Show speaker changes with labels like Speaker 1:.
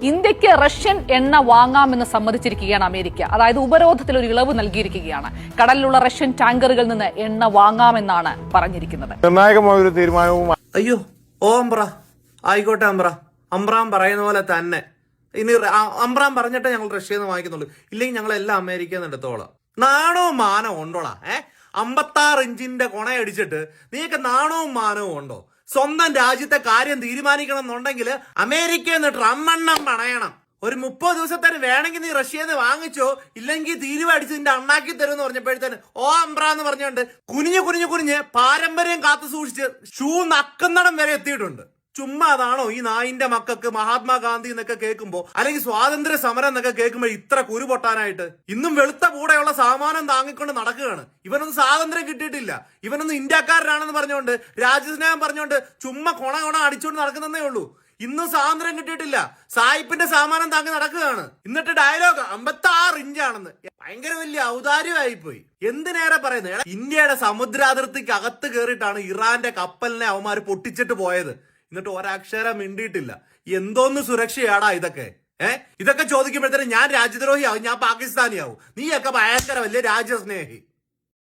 Speaker 1: ഇന്ത്യക്ക് റഷ്യൻ എണ്ണ വാങ്ങാമെന്ന് സമ്മതിച്ചിരിക്കുകയാണ് അമേരിക്ക. അതായത് ഉപരോധത്തിൽ ഒരു ഇളവ് നൽകിയിരിക്കുകയാണ്. കടലിലുള്ള റഷ്യൻ ടാങ്കറുകളിൽ നിന്ന് എണ്ണ വാങ്ങാമെന്നാണ് പറഞ്ഞിരിക്കുന്നത്.
Speaker 2: നിർണായകമായ ഒരു തീരുമാനവും.
Speaker 3: അയ്യോ ഓ അമ്പ്ര ആയിക്കോട്ടെ അമ്പ്രാൻ പറയുന്ന പോലെ തന്നെ ഇനി അമ്പ്രാൻ പറഞ്ഞിട്ടേ ഞങ്ങൾ റഷ്യയിൽ നിന്ന് വാങ്ങിക്കുന്നുള്ളൂ, ഇല്ലെങ്കിൽ ഞങ്ങൾ എല്ലാം അമേരിക്കയിൽ നിന്ന് എടുത്തോളാം. നാണവും മാനവും ഉണ്ടോളാ? 56 ഇഞ്ചിന്റെ കൊണയടിച്ചിട്ട് നീക്ക് നാണവും മാനവും ഉണ്ടോ? സ്വന്തം രാജ്യത്തെ കാര്യം തീരുമാനിക്കണം എന്നുണ്ടെങ്കിൽ അമേരിക്കയിൽ നിന്ന് ട്രംപെണ്ണം പണയണം. ഒരു 30 ദിവസത്തേന് വേണമെങ്കിൽ നീ റഷ്യയിൽ നിന്ന് വാങ്ങിച്ചോ, ഇല്ലെങ്കിൽ തീരുവടിച്ച് നിന്റെ അണ്ണാക്കി തരും എന്ന് പറഞ്ഞപ്പോഴത്തേന് ഓ അമ്പ്ര എന്ന് പറഞ്ഞുകൊണ്ട് കുനിഞ്ഞ് പാരമ്പര്യം കാത്തു സൂക്ഷിച്ച് ഷൂ നക്കുന്നിടം വരെ എത്തിയിട്ടുണ്ട്. ചുമ്മാ അതാണോ ഈ നായിന്റെ മക്കൾക്ക് മഹാത്മാഗാന്ധി എന്നൊക്കെ കേൾക്കുമ്പോ, അല്ലെങ്കിൽ സ്വാതന്ത്ര്യ സമരം എന്നൊക്കെ കേൾക്കുമ്പോ ഇത്ര കുരു പൊട്ടാനായിട്ട്? ഇന്നും വെളുത്ത കൂടെയുള്ള സാമാനം താങ്ങിക്കൊണ്ട് നടക്കുകയാണ്. ഇവനൊന്നും സ്വാതന്ത്ര്യം കിട്ടിയിട്ടില്ല, ഇവനൊന്നും ഇന്ത്യക്കാരനാണെന്ന് പറഞ്ഞുകൊണ്ട് രാജ്യസ്നേഹം പറഞ്ഞുകൊണ്ട് ചുമ്മാ കൊണ അടിച്ചുകൊണ്ട് നടക്കുന്നതേ ഉള്ളൂ. ഇന്നും സ്വാതന്ത്ര്യം കിട്ടിയിട്ടില്ല, സായിപ്പിന്റെ സാമാനം താങ്ങി നടക്കുകയാണ്. എന്നിട്ട് ഡയലോഗ് 56 ഇഞ്ചാണെന്ന്. ഭയങ്കര വലിയ ഔദാര്യമായിപ്പോയി. എന്തിനേറെ പറയുന്നത്, ഇന്ത്യയുടെ സമുദ്രാതിർത്തിക്ക് അകത്ത് കയറിയിട്ടാണ് ഇറാന്റെ കപ്പലിനെ അവന്മാര് പൊട്ടിച്ചിട്ട് പോയത്. എന്നിട്ട് ഒരക്ഷരം മിണ്ടിയിട്ടില്ല. എന്തോന്ന് സുരക്ഷയാടാ ഇതൊക്കെ? ഇതൊക്കെ ചോദിക്കുമ്പോഴത്തേനും ഞാൻ രാജ്യദ്രോഹിയാവും, ഞാൻ പാകിസ്ഥാനിയാവും, നീയൊക്കെ ഭയങ്കര വലിയ രാജ്യസ്നേഹി.